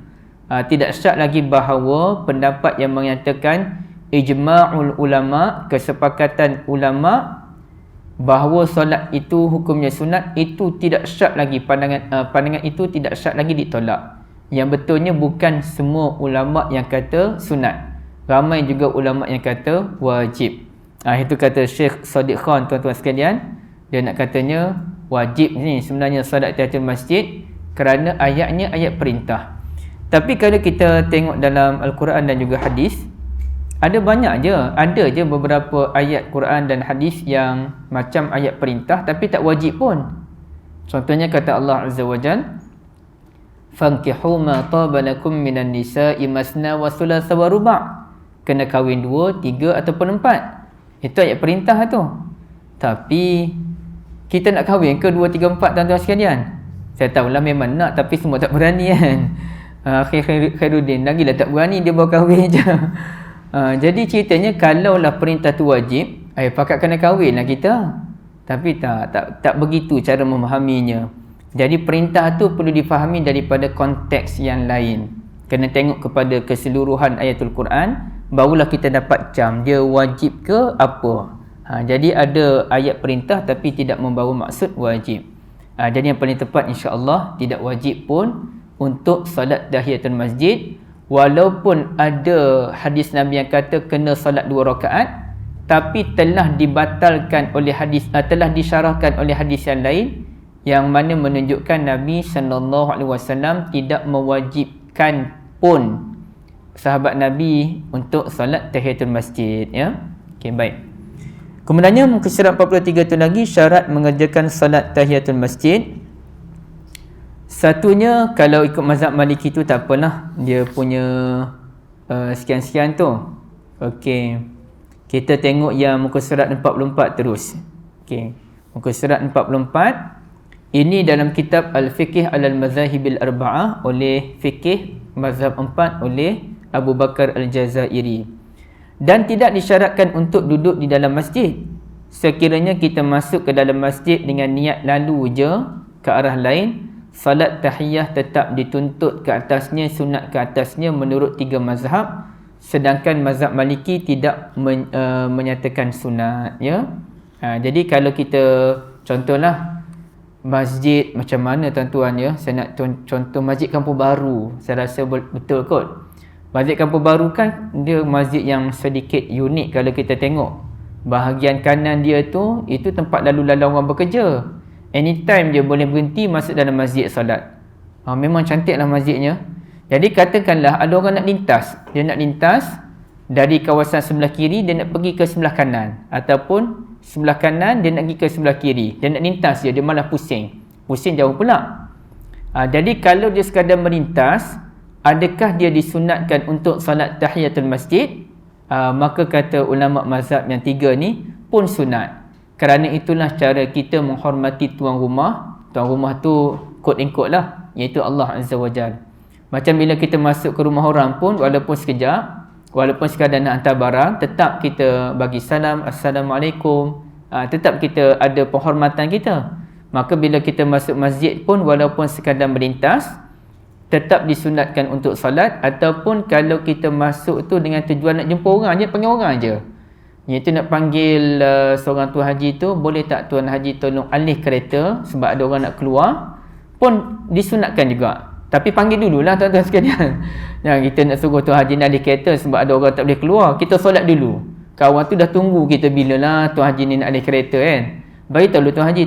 Speaker 1: Tidak syak lagi bahawa pendapat yang menyatakan ijma'ul ulama, kesepakatan ulama bahawa solat itu hukumnya sunat, itu tidak syak lagi, pandangan itu tidak syak lagi ditolak. Yang betulnya bukan semua ulama yang kata sunat, ramai juga ulama yang kata wajib. Itu kata Syekh Sadiq Khan, tuan-tuan sekalian. Dia nak katanya wajib ni sebenarnya solat tahiyatul masjid kerana ayatnya ayat perintah. Tapi kalau kita tengok dalam Al-Quran dan juga hadis, ada banyak je, ada je beberapa ayat Quran dan hadis yang macam ayat perintah tapi tak wajib pun. Contohnya kata Allah Azza wa Jalla, fankihu ma taba lakum minan nisa'i masna wa thulatha wa ruba'. Kena kahwin 2, 3 ataupun 4. Itu ayat perintah tu. Tapi kita nak kahwin ke 2, 3, 4 tuan-tuan sekalian? Saya tahulah memang nak, tapi semua tak berani kan. Khairuddin lagilah tak berani, dia baru kahwin je. Jadi ceritanya kalaulah perintah tu wajib, pakat kena kahwin lah kita. Tapi tak begitu cara memahaminya. Jadi perintah tu perlu difahami daripada konteks yang lain. Kena tengok kepada keseluruhan ayatul Quran, barulah kita dapat cam dia wajib ke apa. Jadi ada ayat perintah tapi tidak membawa maksud wajib. Jadi yang paling tepat insya-Allah tidak wajib pun untuk solat tahiyatul masjid, walaupun ada hadis Nabi yang kata kena solat 2 rakaat, tapi telah dibatalkan oleh hadis, telah disyarahkan oleh hadis yang lain yang mana menunjukkan Nabi SAW tidak mewajibkan pun sahabat Nabi untuk solat tahiyatul masjid, ya. Okey, baik. Kemudiannya muka surat 43 tu lagi syarat mengerjakan solat tahiyatul masjid. Satunya kalau ikut mazhab Maliki tu tak apalah, dia punya sekian-sekian tu. Okey. Kita tengok yang muka surat 44 terus. Okey. Muka surat 44 ini dalam kitab Al-Fiqh Al-Mazahibil Arba'ah oleh Fiqh Mazhab 4 oleh Abu Bakar Al-Jazairi. Dan tidak disyaratkan untuk duduk di dalam masjid. Sekiranya kita masuk ke dalam masjid dengan niat lalu je ke arah lain, salat tahiyah tetap dituntut ke atasnya, sunat ke atasnya menurut 3 mazhab. Sedangkan mazhab Maliki tidak menyatakan sunat, ya. Jadi kalau kita contohlah masjid macam mana tuan-tuan, ya. Saya nak contoh masjid Kampung Baru. Saya rasa betul kot. Masjid Kampung Baru kan dia masjid yang sedikit unik kalau kita tengok. Bahagian kanan dia tu, itu tempat lalu lalang orang bekerja. Anytime dia boleh berhenti masuk dalam masjid solat. Memang cantiklah masjidnya. Jadi katakanlah ada orang nak lintas. Dia nak lintas dari kawasan sebelah kiri, dia nak pergi ke sebelah kanan. Ataupun sebelah kanan, dia nak pergi ke sebelah kiri. Dia nak lintas dia malah pusing. Pusing jauh pula. Jadi kalau dia sekadar melintas, adakah dia disunatkan untuk salat tahiyatul masjid? Maka kata ulama mazhab yang 3 ni pun sunat. Kerana itulah cara kita menghormati tuan rumah. Tuan rumah tu quote and quote lah, iaitu Allah Azza wa Jal. Macam bila kita masuk ke rumah orang pun, walaupun sekejap, walaupun sekadar nak hantar barang, tetap kita bagi salam, Assalamualaikum. Tetap kita ada penghormatan kita. Maka bila kita masuk masjid pun, walaupun sekadar melintas, tetap disunatkan untuk salat. Ataupun kalau kita masuk tu dengan tujuan nak jumpa orang je, panggil orang je, iaitu nak panggil seorang tuan haji tu, boleh tak tuan haji tolong alih kereta sebab ada orang nak keluar, pun disunatkan juga. Tapi panggil dululah tuan-tuan sekalian. Jangan kita nak suruh tuan haji nak alih kereta sebab ada orang tak boleh keluar, kita solat dulu. Kawan tu dah tunggu kita bilalah tuan haji ni nak alih kereta kan. Bagi tahu tuan haji,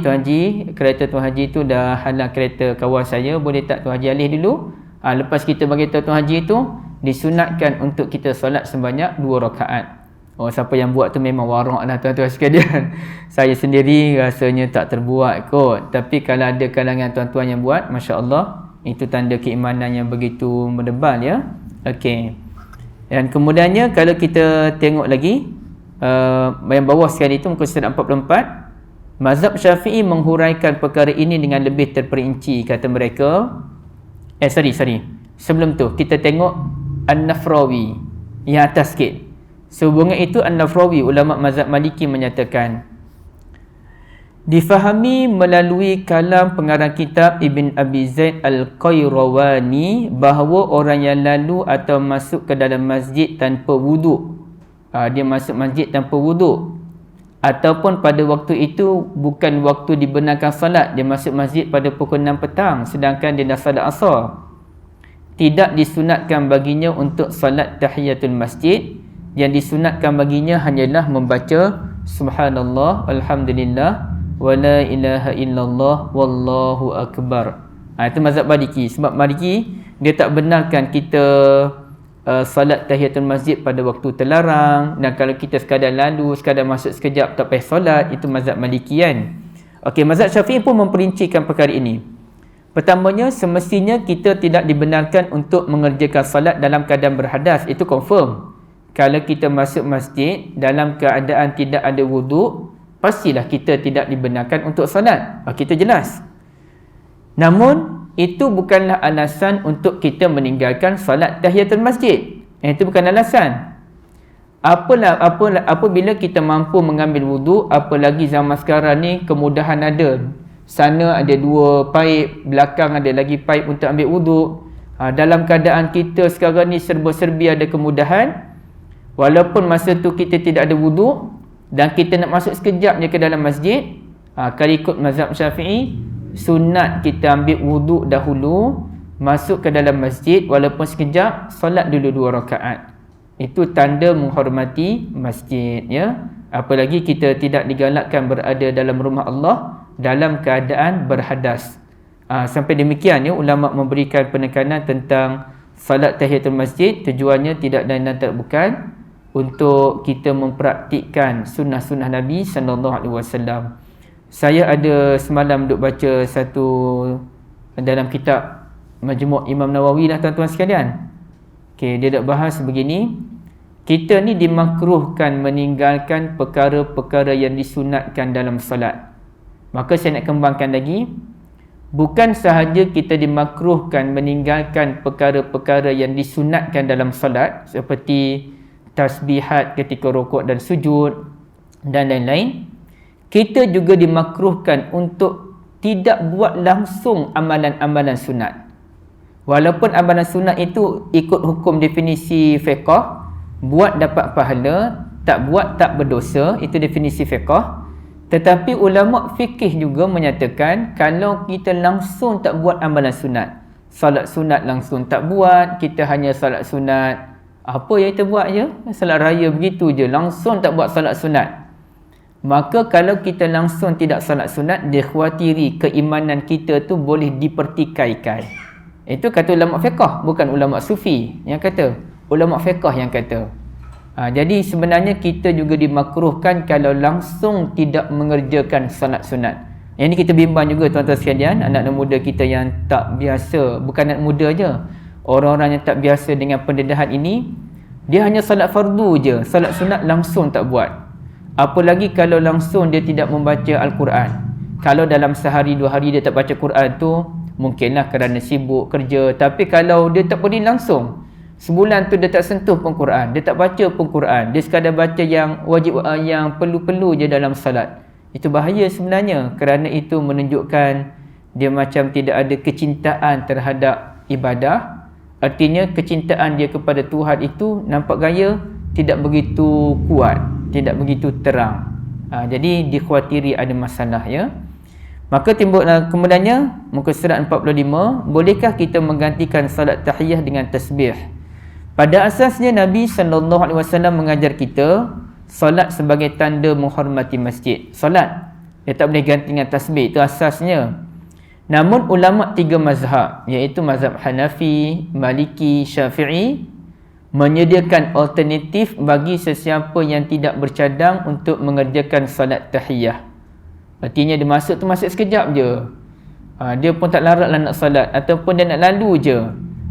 Speaker 1: kereta tuan haji tu dah halang kereta kawan saya, boleh tak tuan haji alih dulu? Lepas kita bagi tahu tuan haji tu, disunatkan untuk kita solat sebanyak 2 rakaat. Siapa yang buat tu memang warak lah tuan-tuan sekalian. Saya sendiri rasanya tak terbuat kot. Tapi kalau ada kalangan tuan-tuan yang buat, Masya Allah, itu tanda keimanan yang begitu mendebal, ya. Okey. Dan kemudiannya kalau kita tengok lagi yang bawah sekali itu muka surat 44, mazhab Syafi'i menghuraikan perkara ini dengan lebih terperinci. Kata mereka, sebelum tu kita tengok An-Nafrawi yang atas sikit. Sehubungan itu An-Nafrawi, ulama mazhab Maliki, menyatakan difahami melalui kalam pengarang kitab Ibn Abi Zaid Al-Qayrawani bahawa orang yang lalu atau masuk ke dalam masjid tanpa wuduk, dia masuk masjid tanpa wuduk, ataupun pada waktu itu bukan waktu dibenarkan salat, dia masuk masjid pada pukul 6 petang sedangkan dia dah salat asar, tidak disunatkan baginya untuk salat tahiyatul masjid. Yang disunatkan baginya hanyalah membaca subhanallah, alhamdulillah, wa la ilaha illallah, wallahu akbar. Itu mazhab Maliki. Sebab Maliki dia tak benarkan kita salat tahiyatul masjid pada waktu terlarang, dan kalau kita sekadar lalu, sekadar masuk sekejap tak payah solat, itu mazhab Maliki kan. Okey, mazhab Syafi'i pun memperincikan perkara ini. Pertamanya, semestinya kita tidak dibenarkan untuk mengerjakan salat dalam keadaan berhadas. Itu confirm. Kalau kita masuk masjid dalam keadaan tidak ada wuduk, pastilah kita tidak dibenarkan untuk salat. Kita jelas. Namun, itu bukanlah alasan untuk kita meninggalkan salat tahiyatul masjid. Itu bukan alasan. Apabila kita mampu mengambil wuduk, apalagi zaman sekarang ni kemudahan ada. Sana ada 2 paip, belakang ada lagi paip untuk ambil wuduk. Dalam keadaan kita sekarang ni serba-serbi ada kemudahan, walaupun masa tu kita tidak ada wuduk dan kita nak masuk sekejap je ke dalam masjid, kalau ikut mazhab Syafi'i, sunat kita ambil wuduk dahulu, masuk ke dalam masjid walaupun sekejap, solat dulu 2 rakaat. Itu tanda menghormati masjid, ya. Apalagi kita tidak digalakkan berada dalam rumah Allah dalam keadaan berhadas. Sampai demikian, ya, ulama memberikan penekanan tentang salat tahiyatul masjid. Tujuannya tidak lain dan tak bukan untuk kita mempraktikkan sunnah-sunnah Nabi SAW. Saya ada semalam duk baca satu dalam kitab Majmu' Imam Nawawi lah, tuan-tuan sekalian. Okey, dia dak bahas begini. Kita ni dimakruhkan meninggalkan perkara-perkara yang disunatkan dalam solat. Maka saya nak kembangkan lagi. Bukan sahaja kita dimakruhkan meninggalkan perkara-perkara yang disunatkan dalam solat, seperti tasbihat ketika rukuk dan sujud dan lain-lain. Kita juga dimakruhkan untuk tidak buat langsung amalan-amalan sunat. Walaupun amalan sunat itu ikut hukum definisi fiqh, buat dapat pahala, tak buat tak berdosa, itu definisi fiqh. Tetapi ulama fikih juga menyatakan kalau kita langsung tak buat amalan sunat, salat sunat langsung tak buat, kita hanya salat sunat apa yang kita buat je, salat raya begitu je, langsung tak buat salat sunat, maka kalau kita langsung tidak salat sunat, dikhawatiri keimanan kita tu boleh dipertikaikan. Itu kata ulama fiqh, bukan ulama sufi yang kata, ulama fiqh yang kata. Jadi sebenarnya kita juga dimakruhkan kalau langsung tidak mengerjakan salat sunat. Yang ni kita bimbang juga tuan-tuan sekalian, anak-anak muda kita yang tak biasa, bukan anak muda je, orang-orang yang tak biasa dengan pendedahan ini, dia hanya salat fardu je, salat sunat langsung tak buat. Apalagi kalau langsung dia tidak membaca Al-Quran. Kalau dalam sehari 2 hari dia tak baca Quran tu, mungkinlah kerana sibuk kerja. Tapi kalau dia tak boleh langsung, sebulan tu dia tak sentuh pun Quran, dia tak baca pun Quran, dia sekadar baca yang wajib, yang perlu-perlu je dalam salat, itu bahaya sebenarnya. Kerana itu menunjukkan dia macam tidak ada kecintaan terhadap ibadah. Artinya kecintaan dia kepada Tuhan itu nampak gaya tidak begitu kuat, tidak begitu terang. Jadi dikhawatiri ada masalah, ya. Maka timbullah kemudiannya muka surat 45, bolehkah kita menggantikan salat tahiyah dengan tasbih? Pada asasnya Nabi SAW mengajar kita solat sebagai tanda menghormati masjid. Solat dia tak boleh ganti dengan tasbih, itu asasnya. Namun ulama 3 mazhab, iaitu mazhab Hanafi, Maliki, Syafi'i, menyediakan alternatif bagi sesiapa yang tidak bercadang untuk mengerjakan solat tahiyah. Artinya dia masuk tu masuk sekejap je, dia pun tak larat lah nak solat, ataupun dia nak lalu je,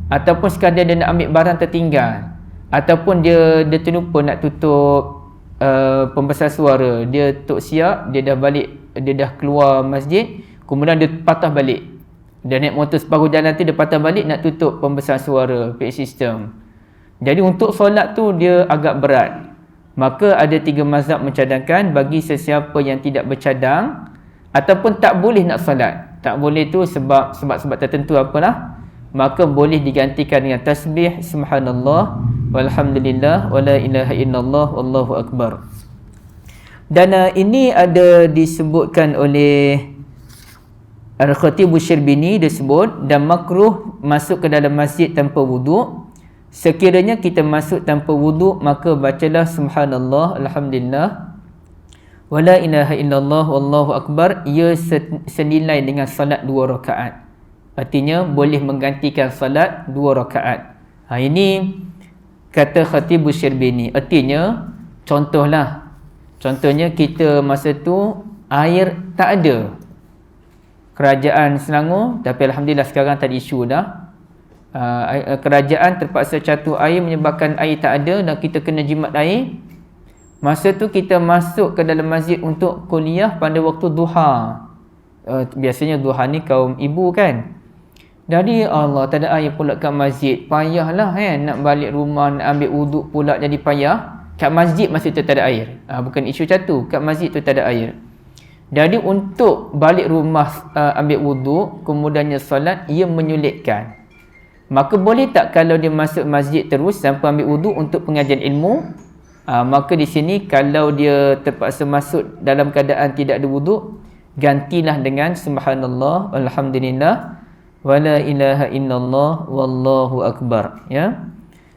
Speaker 1: ataupun sekadar dia nak ambil barang tertinggal, ataupun dia terlupa nak tutup pembesar suara, dia tok siap, dia dah balik, dia dah keluar masjid, kemudian dia patah balik, dia naik motor separuh jalan tu dia patah balik nak tutup pembesar suara, PA system. Jadi untuk solat tu dia agak berat. Maka ada 3 mazhab mencadangkan bagi sesiapa yang tidak bercadang ataupun tak boleh nak solat, tak boleh tu sebab tertentu apalah, maka boleh digantikan dengan tasbih subhanallah walhamdulillah wala ilaha illallah wallahu akbar. Dan ini ada disebutkan oleh Al-Khatib Syrbini, disebut, dan makruh masuk ke dalam masjid tanpa wuduk. Sekiranya kita masuk tanpa wuduk, maka bacalah subhanallah alhamdulillah wala ilaha illallah wallahu akbar, ia senilai dengan salat 2 rakaat. Artinya boleh menggantikan salat 2 rakaat. Ini kata Khatib Syrbini. Artinya contohnya kita masa tu air tak ada, kerajaan Selangor, tapi alhamdulillah sekarang tak ada isu dah. Kerajaan terpaksa catur air menyebabkan air tak ada dan kita kena jimat air. Masa tu kita masuk ke dalam masjid untuk kuliah pada waktu duha. Biasanya duha ni kaum ibu kan. Jadi Allah tak ada air pula kat masjid, payahlah kan, nak balik rumah nak ambil wuduk pula jadi payah. kat masjid masa tu tak ada air. Bukan isu catu, kat masjid tu tak ada air. Jadi untuk balik rumah ambil wuduk, kemudiannya solat, ia menyulitkan. Maka boleh tak kalau dia masuk masjid terus sampai ambil wuduk untuk pengajian ilmu? Maka di sini kalau dia terpaksa masuk dalam keadaan tidak ada wuduk, gantilah dengan subhanallah, alhamdulillah, wala ilaha illallah, wallahu akbar. Ya.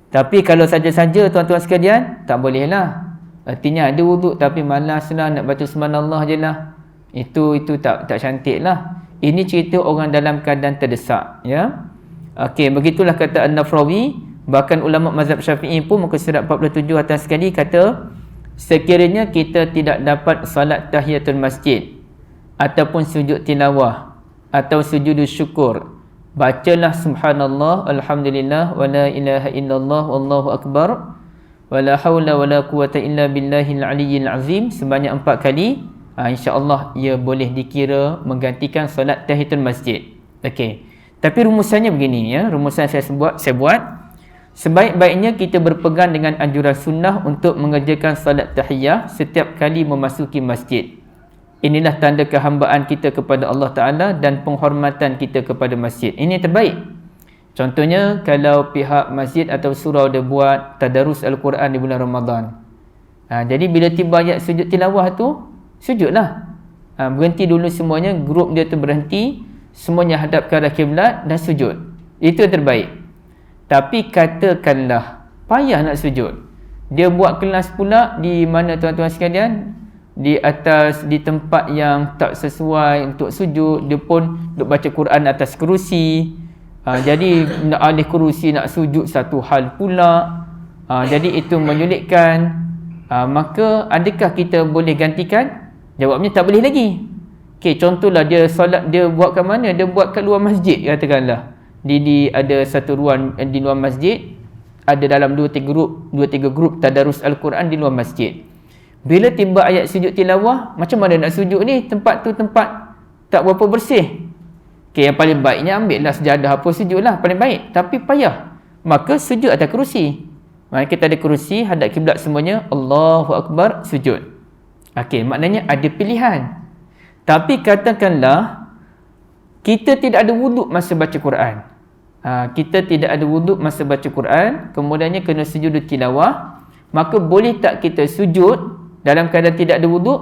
Speaker 1: Tapi kalau saja-saja tuan-tuan sekalian, tak bolehlah. Artinya ada wuduk tapi malaslah nak baca subhanallah je lah. Itu tak cantik lah. Ini cerita orang dalam keadaan terdesak, ya. Okey, begitulah kata An-Nafrawi. Bahkan ulama mazhab Syafi'i pun muka surat 47 atas sekali kata, sekiranya kita tidak dapat salat tahiyatul masjid ataupun sujud tilawah atau sujud syukur, bacalah subhanallah, alhamdulillah, wala ilaha illallah, wallahu akbar, wala hawla wala quwata illa billahil aliyyil azim sebanyak 4 kali. InsyaAllah ia boleh dikira menggantikan solat tahiyatul masjid. Okey. Tapi rumusannya begini, ya. Rumusan saya buat. Sebaik-baiknya kita berpegang dengan anjuran sunnah untuk mengerjakan solat tahiyah setiap kali memasuki masjid. Inilah tanda kehambaan kita kepada Allah Ta'ala dan penghormatan kita kepada masjid. Ini terbaik. Contohnya kalau pihak masjid atau surau dia buat tadarus Al-Quran di bulan Ramadan. Jadi bila tiba ayat sujud tilawah tu, sujudlah. Berhenti dulu semuanya, grup dia tu berhenti, semuanya hadap ke arah kiblat dan sujud. Itu terbaik. Tapi katakanlah payah nak sujud, dia buat kelas pula di mana tuan-tuan sekalian, di atas, di tempat yang tak sesuai untuk sujud, dia pun duk baca Quran atas kerusi. Jadi nak alih kerusi nak sujud satu hal pula. Jadi itu menyulitkan. Maka adakah kita boleh gantikan? Jawabnya tak boleh lagi. Okey, contohlah dia solat, dia buat kat mana? Dia buat kat luar masjid katakanlah. Ada satu ruang di luar masjid, ada dalam 2-3 grup tadarus Al-Quran di luar masjid. Bila tiba ayat sujud tilawah, macam mana nak sujud ni? Tempat tu tempat tak berapa bersih. Okey, yang paling baiknya ambillah sejadah apa sujudlah, paling baik. Tapi payah. Maka sujud atas kerusi. Kita ada kerusi, hadap kiblat semuanya, Allahu Akbar, sujud. Okey, maknanya ada pilihan. Tapi katakanlah kita tidak ada wuduk masa baca Quran. Kita tidak ada wuduk masa baca Quran, kemudiannya kena sujud tilawah. Maka boleh tak kita sujud dalam keadaan tidak ada wuduk?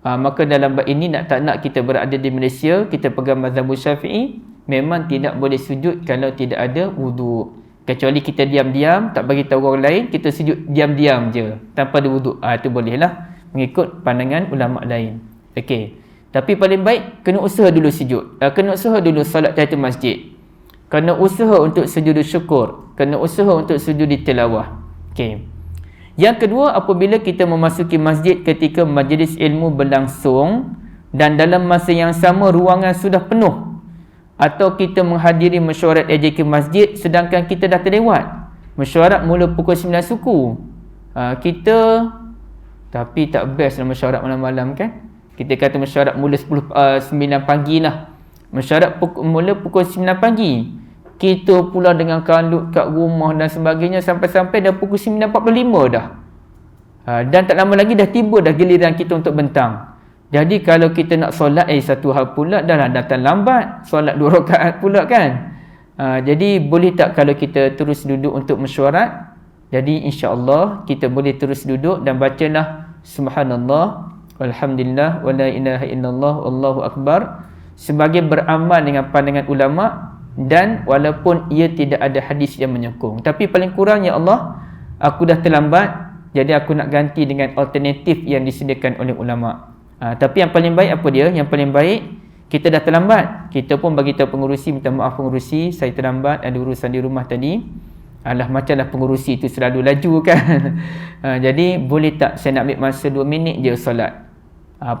Speaker 1: Maka dalam bab ini tak nak kita berada di Malaysia, kita pegang mazhab Syafi'i, memang tidak boleh sujud kalau tidak ada wuduk. Kecuali kita diam-diam, tak bagi tahu orang lain, kita sujud diam-diam je tanpa ada wuduk. Itu bolehlah mengikut pandangan ulama lain. Okey. Tapi paling baik kena usaha dulu sujud. Kena usaha dulu solat tahiyatul masjid. Kena usaha untuk sujud syukur. Kena usaha untuk sujud tilawah. Okey. Yang kedua, apabila kita memasuki masjid ketika majlis ilmu berlangsung dan dalam masa yang sama ruangan sudah penuh, atau kita menghadiri mesyuarat AJK masjid sedangkan kita dah terlewat. Mesyuarat mula pukul 9 suku. Kita tapi tak best lah mesyuarat malam-malam kan. Kita kata mesyuarat mula 9 pagi lah. Mesyuarat mula pukul 9 pagi. Kita pula dengan kalut kat rumah dan sebagainya sampai-sampai dah pukul 9.45 dah. Dan tak lama lagi dah tiba dah giliran kita untuk bentang. Jadi kalau kita nak solat satu hal pula dah datang lambat. Solat 2 rakaat pula kan. Jadi boleh tak kalau kita terus duduk untuk mesyuarat? Jadi insya-Allah kita boleh terus duduk dan bacalah subhanallah, walhamdulillah, wala ilaha illallah, wallahu akbar sebagai beramal dengan pandangan ulama. Dan walaupun ia tidak ada hadis yang menyokong, tapi paling kurang ya Allah, aku dah terlambat, jadi aku nak ganti dengan alternatif yang disediakan oleh ulama. Tapi yang paling baik apa dia? Yang paling baik, kita dah terlambat, kita pun bagi tahu pengurusi, minta maaf pengurusi, saya terlambat, ada urusan di rumah tadi. Alah, macamlah pengurusi itu selalu laju kan. Jadi boleh tak saya nak ambil masa 2 minit je solat?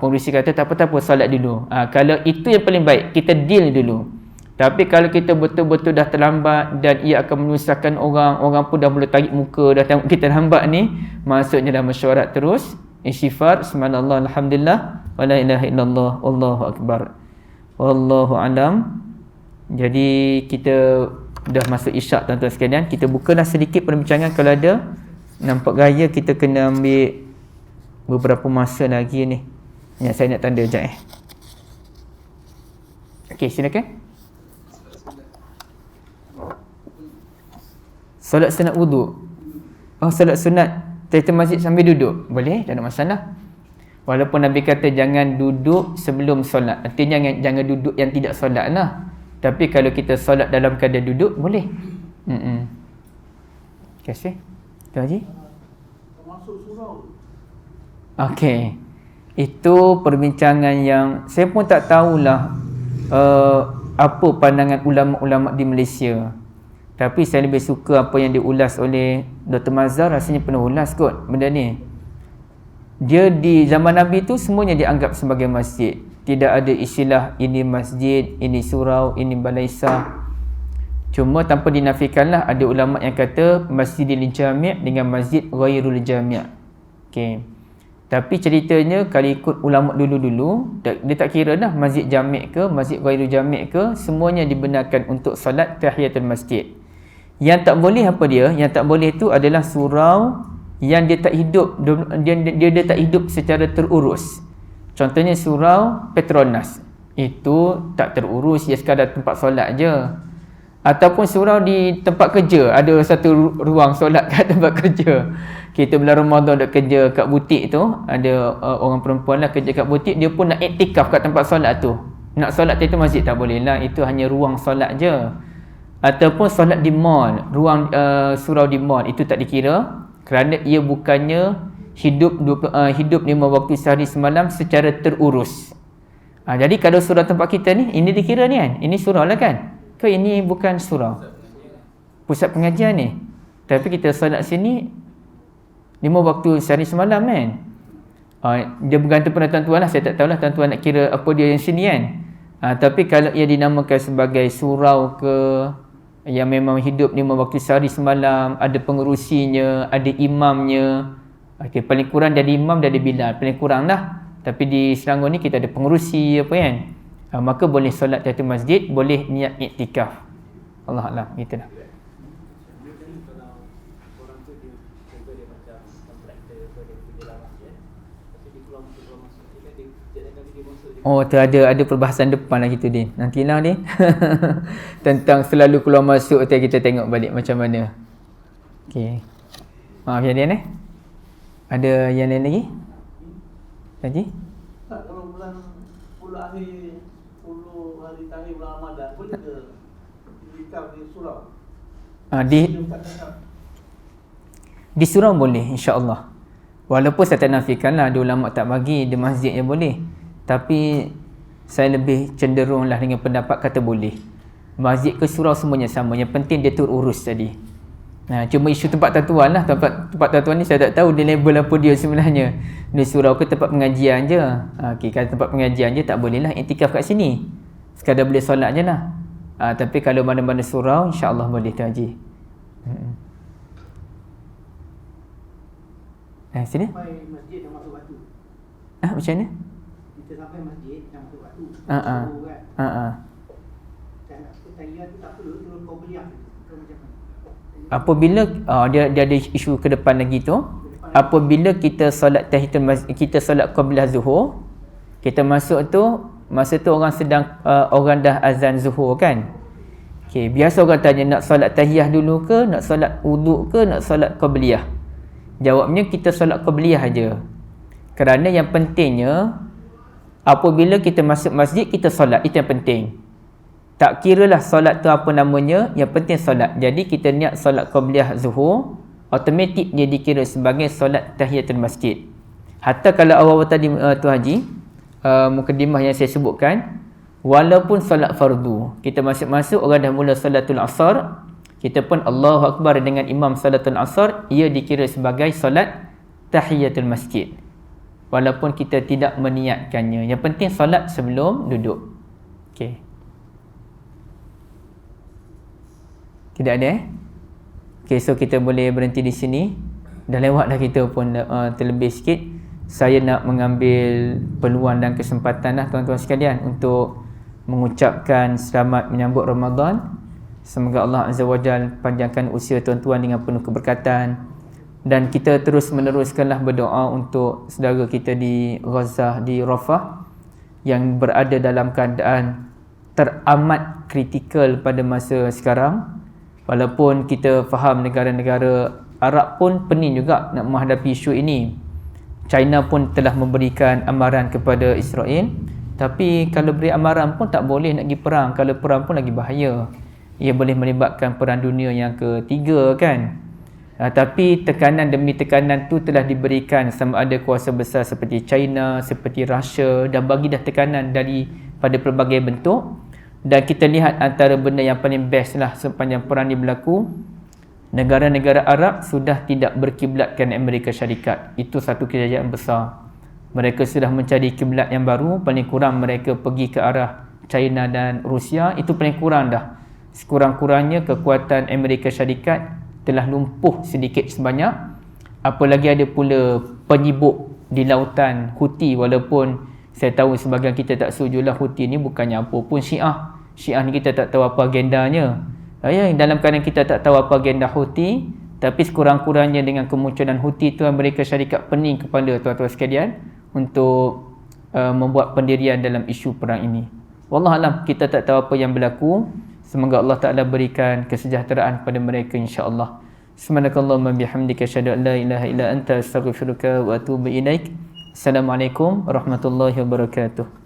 Speaker 1: Pengurusi kata tak apa-apa, solat dulu. Kalau itu yang paling baik, kita deal dulu. Tapi kalau kita betul-betul dah terlambat dan ia akan menyusahkan orang, orang pun dah mula tarik muka, dah tengok kita lambat ni, maksudnya dah mesyuarat terus, istighfar, subhanallah, alhamdulillah, wala ilaha illallah, wallahu akbar, wallahu alam. Jadi kita dah masuk isyak tuan-tuan sekalian, kita bukalah sedikit perbincangan kalau ada. Nampak gaya kita kena ambil beberapa masa lagi ni. Yang saya nak tanda sekejap Okey, silakan. Solat sunat wuduk. Solat sunat tahiyatul masjid sambil duduk. Boleh, tak ada masalah. Walaupun Nabi kata jangan duduk sebelum solat. Artinya jangan duduk yang tidak solat lah. Tapi kalau kita solat dalam keadaan duduk, boleh. Terima kasih. Tuan Haji.
Speaker 2: Termasuk surau.
Speaker 1: Okey. Itu perbincangan yang saya pun tak tahulah apa pandangan ulama-ulama di Malaysia. Tapi saya lebih suka apa yang diulas oleh Dr. Mazhar. Rasanya penuh ulas kot benda ni. Dia di zaman Nabi tu semuanya dianggap sebagai masjid. Tidak ada istilah ini masjid, ini surau, ini balaisah. Cuma tanpa dinafikanlah ada ulama yang kata masjidil jami' dengan masjid ghairul jami'. Okey. Tapi ceritanya kalau ikut ulama dulu-dulu, dia tak kira dah masjid jami' ke, masjid ghairul jami' ke, semuanya dibenarkan untuk solat tahiyatul masjid. Yang tak boleh apa dia? Yang tak boleh tu adalah surau yang dia tak hidup, dia tak hidup secara terurus. Contohnya surau Petronas, itu tak terurus, dia sekadar tempat solat je. Ataupun surau di tempat kerja, ada satu ruang solat kat tempat kerja. Kita bulan Ramadan duk kerja kat butik tu, ada orang perempuan lah kerja kat butik, dia pun nak iktikaf kat tempat solat tu. Nak solat itu masjid tak boleh lah, itu hanya ruang solat je. Ataupun solat di mall, ruang surau di mall, itu tak dikira. Kerana ia bukannya hidup 5 waktu sehari semalam secara terurus. Jadi kalau surau tempat kita ni, ini dikira ni kan? Ini surau lah kan? Ke ini bukan surau? Pusat pengajian ni. Tapi kita solat sini 5 waktu sehari semalam kan? Dia bergantung pada tuan-tuan lah. Saya tak tahulah tuan-tuan nak kira apa dia yang sini kan? Tapi kalau ia dinamakan sebagai surau ke, yang memang hidup 5 waktu sehari semalam, ada pengerusinya, ada imamnya. Okey, paling kurang jadi imam, jadi bilal, paling kurang lah. Tapi di Selangor ni kita ada pengerusi apa kan. Maka boleh solat tahiyatul masjid, boleh niat iktikaf. Allah Alam, gitu lah. Oh, tu ada perbahasan depan lah gitu Din. Nantilah Din. Tentang selalu keluar masuk tu kita tengok balik macam mana. Okey. Maaf ya Din Ada yang lain lagi? Haji?
Speaker 2: Tak, kalau bulan akhir 10 hari terakhir bulan Ramadan, boleh ke iktikaf di surau?
Speaker 1: Di surau boleh, insya-Allah. Walaupun saya tak nafikanlah ada ulama tak bagi di masjid yang boleh. Tapi saya lebih cenderunglah dengan pendapat kata boleh. Masjid ke surau semuanya sama. Yang penting dia terurus tadi. Cuma isu tempat tatuan lah. Tempat tatuan ni saya tak tahu dia label apa dia sebenarnya. Di surau ke tempat pengajian je. Okay, kalau tempat pengajian je tak boleh lah iktikaf kat sini. Sekadar boleh solat je lah. Tapi kalau mana-mana surau, insya-Allah boleh tu Haji. Sini.
Speaker 2: Sampai masjid yang masuk batu.
Speaker 1: Macam mana?
Speaker 2: Kita sampai masjid yang masuk batu.
Speaker 1: Kan.
Speaker 2: Dan tahiyat tu tak perlu turun qabliyah ke macam mana?
Speaker 1: Apabila dia ada isu ke depan lagi tu, apabila kita solat tahiyatul masjid, kita solat qabliyah zuhur, kita masuk tu, masa tu orang dah azan zuhur kan. Okey, biasa orang tanya nak solat tahiyah dulu ke, nak solat wuduk ke, nak solat qabliyah. Jawabnya kita solat qabliyah aja. Kerana yang pentingnya apabila kita masuk masjid kita solat, itu yang penting. Tak kiralah solat tu apa namanya, yang penting solat. Jadi kita niat solat qabliyah zuhur, automatik dia dikira sebagai solat tahiyatul masjid. Hatta kalau awal tadi tu Haji, mukadimah yang saya sebutkan, walaupun solat fardu, kita masuk-masuk orang dah mula solatul asar, kita pun Allahu Akbar dengan imam salatul asar, ia dikira sebagai solat tahiyatul masjid. Walaupun kita tidak meniatkannya. Yang penting solat sebelum duduk. Okey. Tidak ada Okey, so kita boleh berhenti di sini. Dah lewat dah kita pun terlebih sikit. Saya nak mengambil peluang dan kesempatan lah tuan-tuan sekalian untuk mengucapkan selamat menyambut Ramadan. Semoga Allah Azza wa Jalla panjangkan usia tuan-tuan dengan penuh keberkatan, Dan kita terus meneruskanlah berdoa untuk saudara kita di Gaza, di Rafah yang berada dalam keadaan teramat kritikal pada masa sekarang. Walaupun kita faham negara-negara Arab pun pening juga nak menghadapi isu ini. China pun telah memberikan amaran kepada Israel, tapi kalau beri amaran pun tak boleh nak pergi perang. Kalau perang pun lagi bahaya, ia boleh melibatkan perang dunia yang ketiga kan. Tapi tekanan demi tekanan tu telah diberikan sama ada kuasa besar seperti China, seperti Russia, dan bagi dah tekanan daripada pelbagai bentuk. Dan kita lihat antara benda yang paling best lah sepanjang perang ni berlaku, negara-negara Arab sudah tidak berkiblatkan Amerika Syarikat. Itu satu kejayaan besar. Mereka sudah mencari kiblat yang baru. Paling kurang mereka pergi ke arah China dan Rusia. Itu paling kurang dah. Sekurang-kurangnya kekuatan Amerika Syarikat telah lumpuh sedikit sebanyak. Apalagi ada pula penyibuk di lautan Houthi. Walaupun saya tahu sebahagian kita tak setujulah, Houthi ni bukannya apa pun Syiah. Syiah ni kita tak tahu apa agendanya. Dalam keadaan kita tak tahu apa agenda Houthi, tapi sekurang-kurangnya dengan kemunculan Houthi tu Amerika Syarikat pening kepala tuan-tuan sekalian untuk membuat pendirian dalam isu perang ini. Wallahualam, kita tak tahu apa yang berlaku. Semoga Allah Ta'ala berikan kesejahteraan pada mereka insya-Allah. Subhanakallahumma bihamdika asyhadu an la ilaha illa anta astaghfiruka wa atubu ilaik. Assalamualaikum warahmatullahi wabarakatuh.